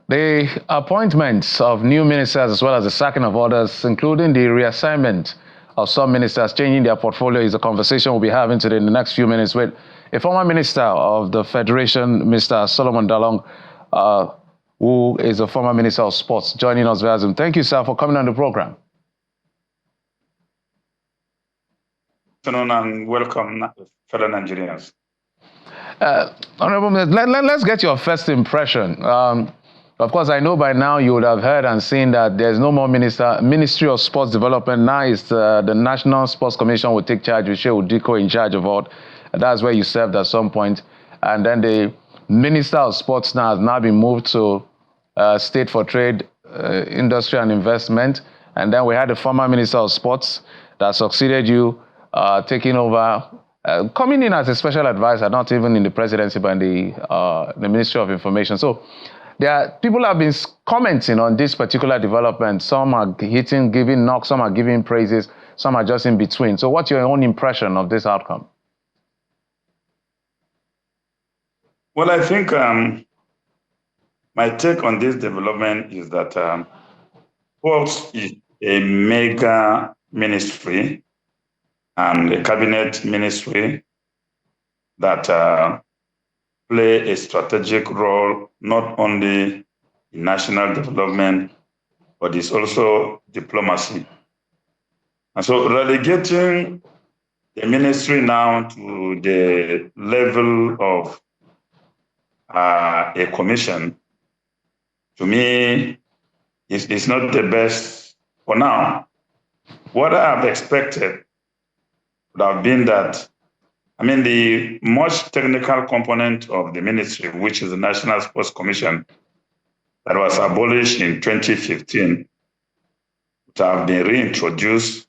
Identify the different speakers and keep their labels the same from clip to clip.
Speaker 1: The appointments of new ministers as well as the sacking of others, including the reassignment of some ministers changing their portfolio, is a conversation we'll be having today in the next few minutes with a former minister of the Federation, Mr. Solomon Dalung, who is a former minister of sports, joining us via Zoom. Thank you, sir, for coming on the program.
Speaker 2: Good afternoon and welcome, fellow Nigerians.
Speaker 1: Honorable Minister, let's get your first impression. Of course, I know by now you would have heard and seen that there's no more Ministry of Sports Development. Now it's the National Sports Commission will take charge with Shehu Diko in charge of all. That's where you served at some point. And then the Minister of Sports now has now been moved to State for Trade, Industry and Investment. And then we had the former Minister of Sports that succeeded you, taking over, coming in as a special advisor, not even in the presidency, but in the Ministry of Information. So people have been commenting on this particular development. Some are giving knocks, some are giving praises, some are just in between. So what's your own impression of this outcome?
Speaker 2: Well, I think my take on this development is that sports is a mega ministry and a cabinet ministry that play a strategic role not only in national development, but it's also diplomacy. And so relegating the ministry now to the level of a commission, to me, is not the best for now. What I have expected would have been that, the much technical component of the ministry, which is the National Sports Commission, that was abolished in 2015, would have been reintroduced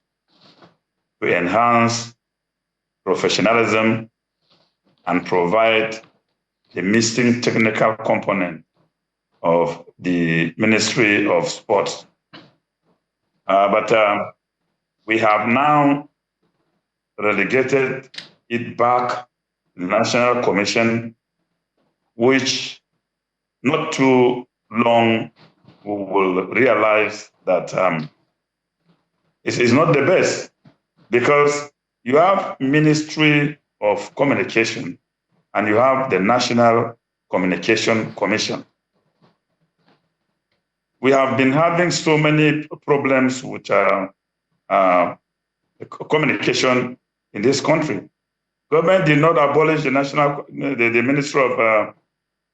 Speaker 2: to enhance professionalism and provide the missing technical component of the Ministry of Sports. But we have now relegated it back to the National Commission, which not too long we will realize that it is not the best, because you have Ministry of Communication and you have the National Communication Commission. We have been having so many problems with communication in this country. Government did not abolish the Ministry of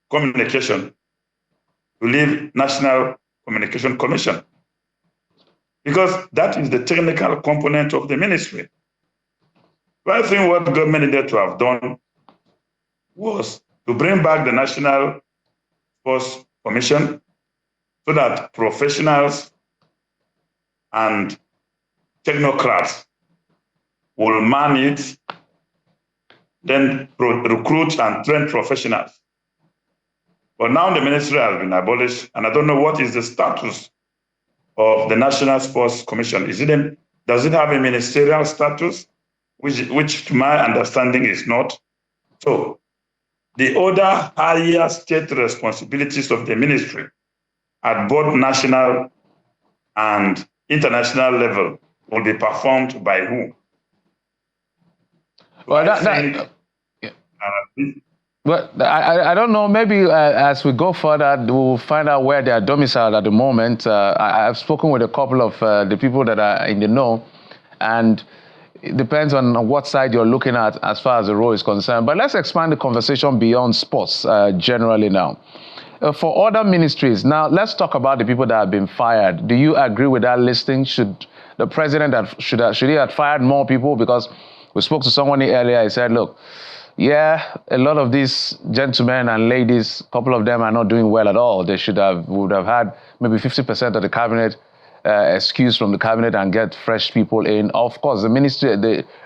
Speaker 2: Communication to leave National Communication Commission, because that is the technical component of the ministry. So I think what government needed to have done was to bring back the National Sports Commission so that professionals and technocrats will man it, then recruit and train professionals. But now the ministry has been abolished, and I don't know what is the status of the National Sports Commission. Does it have a ministerial status, which to my understanding is not? So the other higher state responsibilities of the ministry at both national and international level will be performed by who?
Speaker 1: Well, I don't know. Maybe as we go further, we'll find out where they are domiciled at the moment. I've spoken with a couple of the people that are in the know, and it depends on what side you're looking at as far as the role is concerned. But let's expand the conversation beyond sports generally now. For other ministries, now let's talk about the people that have been fired. Do you agree with that listing? Should the president should he have fired more people? Because we spoke to someone earlier. He said, "Look, yeah, a lot of these gentlemen and ladies, a couple of them are not doing well at all. They would have had maybe 50% of the cabinet excused from the cabinet and get fresh people in." Of course, the ministry.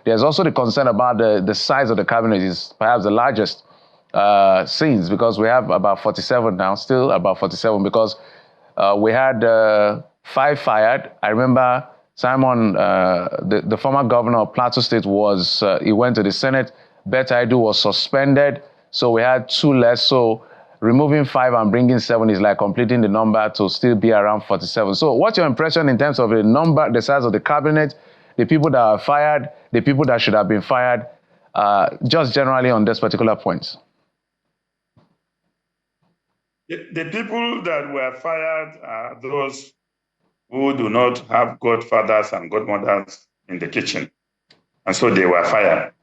Speaker 1: There's also the concern about the size of the cabinet is perhaps the largest since, because we have about 47 now, still about 47, because we had 5 fired. I remember Simon, the former governor of Plateau State, he went to the Senate. Bet Aidu was suspended, so we had 2 less. So removing 5 and bringing 7 is like completing the number to still be around 47. So what's your impression in terms of the number, the size of the cabinet, the people that are fired, the people that should have been fired, just generally on this particular point?
Speaker 2: The people that were fired are those who do not have godfathers and godmothers in the kitchen. And so they were fired.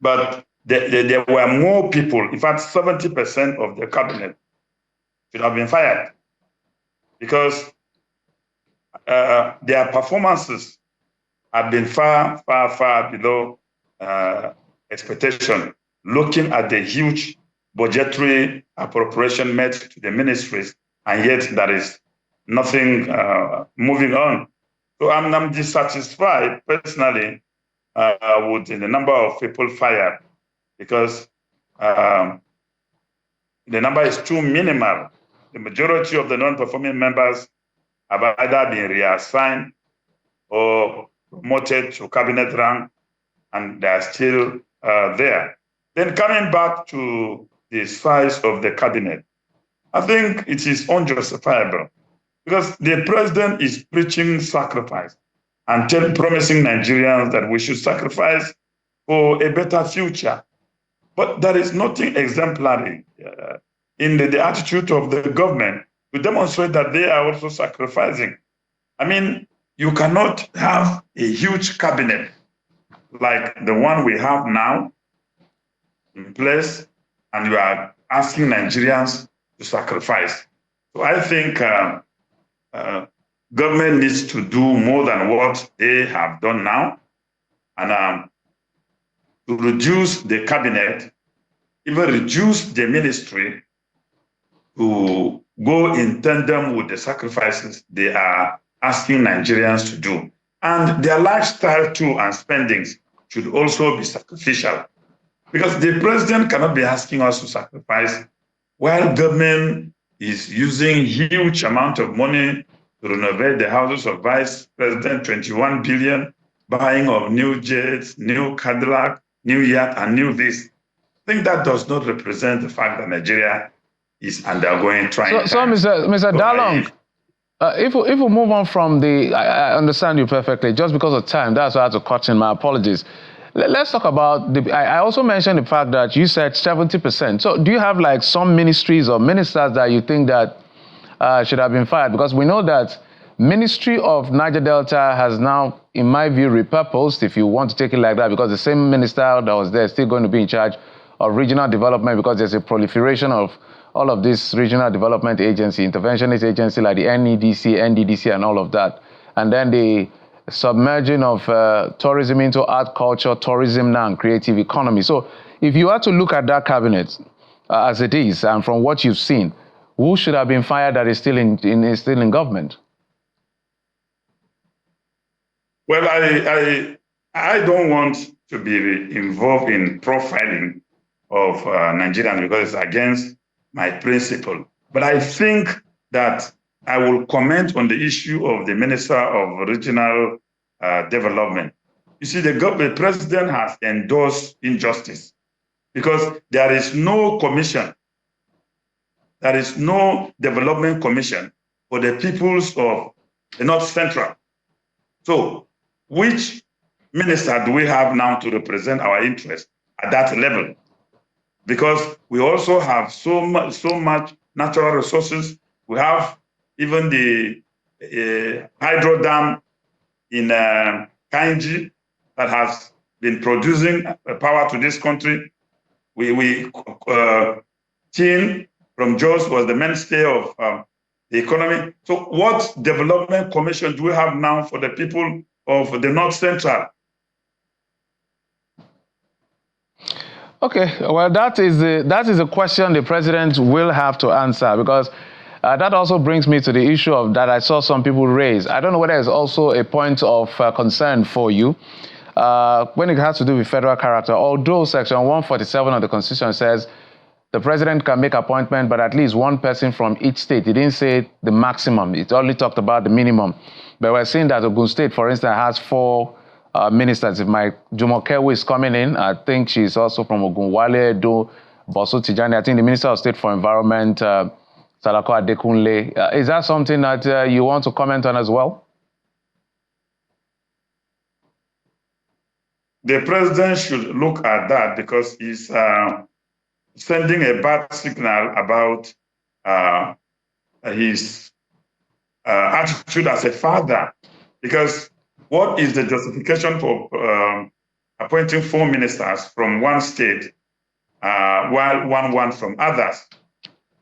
Speaker 2: But there were more people. In fact, 70% of the cabinet should have been fired because their performances have been far, far, far below expectation, looking at the huge budgetary appropriation made to the ministries, and yet there is nothing moving on. So I'm dissatisfied personally with the number of people fired because the number is too minimal. The majority of the non-performing members have either been reassigned or promoted to cabinet rank, and they are still there. Then coming back to the size of the cabinet, I think it is unjustifiable because the president is preaching sacrifice and promising Nigerians that we should sacrifice for a better future. But there is nothing exemplary in the attitude of the government to demonstrate that they are also sacrificing. I mean, you cannot have a huge cabinet like the one we have now in place, and you are asking Nigerians to sacrifice. So I think government needs to do more than what they have done now, and to reduce the cabinet, even reduce the ministry to go in tandem with the sacrifices they are asking Nigerians to do. And their lifestyle too and spendings should also be sacrificial. Because the president cannot be asking us to sacrifice while government is using huge amount of money to renovate the houses of vice president, 21 billion, buying of new jets, new Cadillac, new yacht, and new this. I think that does not represent the fact that Nigeria is undergoing trying.
Speaker 1: So Mr. Dalung, if we move on from I understand you perfectly. Just because of time, that's why I had to cut in. My apologies. Let's talk about I also mentioned the fact that you said 70%. So do you have like some ministries or ministers that you think that should have been fired? Because we know that Ministry of Niger Delta has now, in my view, repurposed, if you want to take it like that, because the same minister that was there is still going to be in charge of regional development, because there's a proliferation of all of this regional development agency, interventionist agency like the NEDC, NDDC, and all of that. And then the submerging of tourism into art, culture, tourism now, and creative economy. So if you had to look at that cabinet as it is, and from what you've seen, who should have been fired that is still in government?
Speaker 2: Well, I don't want to be involved in profiling of Nigerians because it's against my principle. But I think that I will comment on the issue of the Minister of Regional Development. You see, the president has endorsed injustice because there is no commission, there is no development commission for the peoples of the North Central. So, which minister do we have now to represent our interests at that level? Because we also have so much natural resources. We have even the hydro dam in Kainji that has been producing power to this country. Tin from Jos was the mainstay of the economy. So what development commission do we have now for the people of the North Central?
Speaker 1: Okay, well, that is a question the president will have to answer, because that also brings me to the issue of that I saw some people raise. I don't know whether it's also a point of concern for you when it has to do with federal character, although Section 147 of the Constitution says the president can make appointment, but at least one person from each state. It didn't say the maximum. It only talked about the minimum. But we're seeing that Ogun State, for instance, has 4 ministers. If my Jumokewu is coming in, I think she's also from Ogunwale, Edo, Boso Tijani, I think the Minister of State for Environment, Salako Adekunle. Is that something that you want to comment on as well?
Speaker 2: The president should look at that because he's sending a bad signal about his attitude as a father. Because what is the justification for appointing 4 ministers from one state while one from others?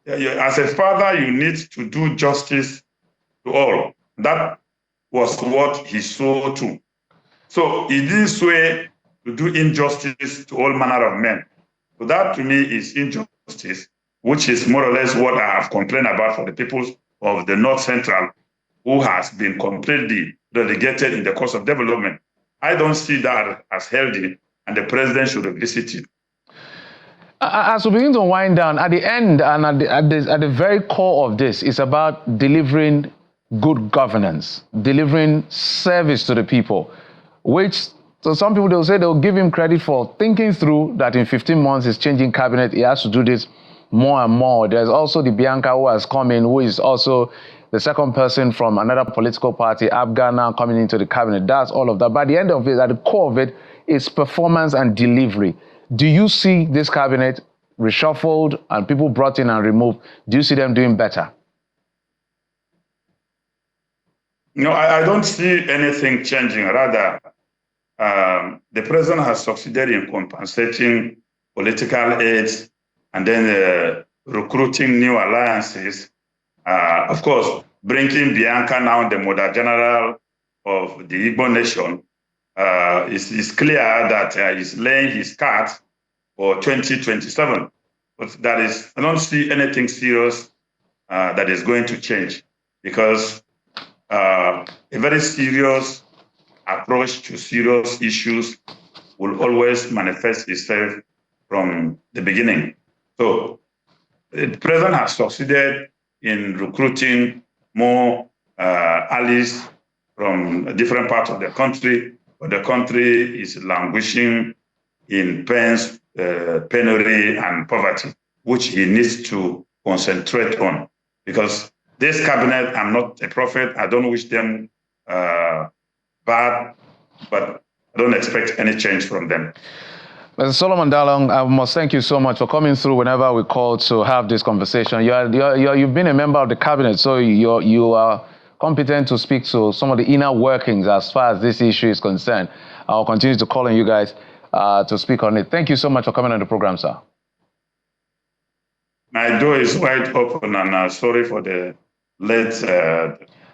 Speaker 2: As a father, you need to do justice to all. That was what he saw too. So he didn't swear to do injustice to all manner of men. So that to me is injustice, which is more or less what I have complained about for the people of the North Central, who has been completely relegated in the course of development. I don't see that as healthy, and the president should revisit it.
Speaker 1: As we begin to wind down, at the end and at the very core of this, it's about delivering good governance, delivering service to the people, which, so some people, they'll say they'll give him credit for thinking through that in 15 months he's changing cabinet, he has to do this more and more. There's also the Bianca who has come in, who is also the second person from another political party, Abga, now coming into the cabinet. That's all of that. But at the end of it, at the core of it, is performance and delivery. Do you see this cabinet reshuffled and people brought in and removed? Do you see them doing better?
Speaker 2: No, I don't see anything changing. Rather, the president has succeeded in compensating political aids and then recruiting new alliances. Of course, bringing Bianca now the Mother General of the Igbo nation, it's clear that he's laying his cards for 2027. But that is, I don't see anything serious that is going to change, because a very serious approach to serious issues will always manifest itself from the beginning. So the president has succeeded in recruiting more allies from different parts of the country, but the country is languishing in pains, penury, and poverty, which he needs to concentrate on. Because this cabinet, I'm not a prophet, I don't wish them bad, but I don't expect any change from them.
Speaker 1: Mr. Solomon Dalung, I must thank you so much for coming through whenever we call to have this conversation. You've been a member of the cabinet, so you are competent to speak to some of the inner workings as far as this issue is concerned. I'll continue to call on you guys to speak on it. Thank you so much for coming on the program, sir.
Speaker 2: My door is wide open, and sorry for the late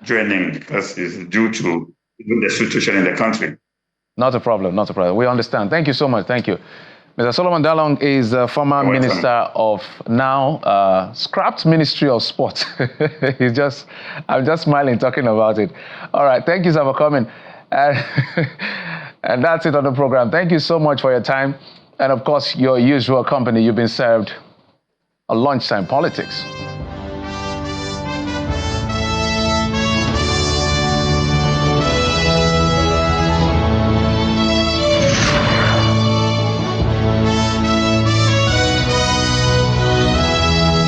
Speaker 2: joining, because it's due to the situation in the country.
Speaker 1: Not a problem, not a problem. We understand. Thank you so much. Thank you. Mr. Solomon Dalung is the former minister of now scrapped Ministry of Sport. I'm just smiling talking about it. All right. Thank you, sir, for coming. And that's it on the program. Thank you so much for your time. And of course, your usual company. You've been served a lunchtime politics.